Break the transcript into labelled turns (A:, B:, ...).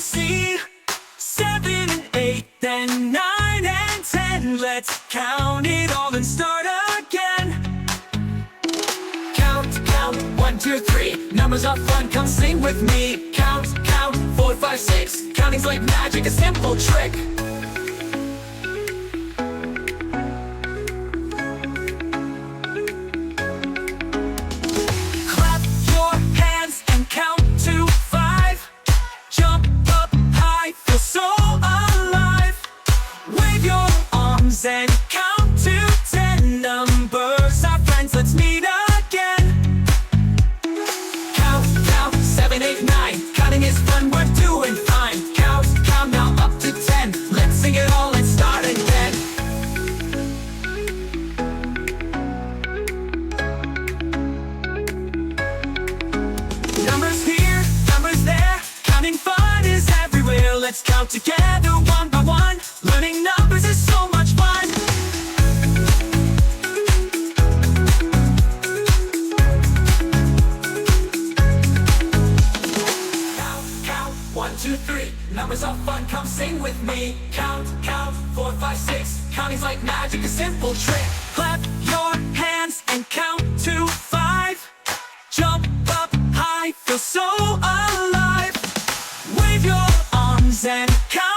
A: see 7 and 8, then 9 and 10. Let's count it all and start again. Count, count, 1, 2, 3. Numbers are fun, come sing with me. Count, count, 4, 5, 6. Counting's like magic, a simple trick. Clap your hands and count to 5. Jump up high, feel so alive. Wave your arms and count to 10. Numbers are friends, let's meet again. Count, count, 7, 8, 9. Counting is fun, we're doing fine. Count, count now up to 10. Let's sing it all and start again. Numbers here, numbers there. Counting fun is everywhere. Let's count together one by one. Learning numbers is so much fun. Count, count, 1, 2, 3. Numbers are fun, come sing with me. Count, count, 4, 5, 6. Counting's like magic, a simple trick. Clap your hands and count to 5. Jump up high, feel so alive. Wave your arms and count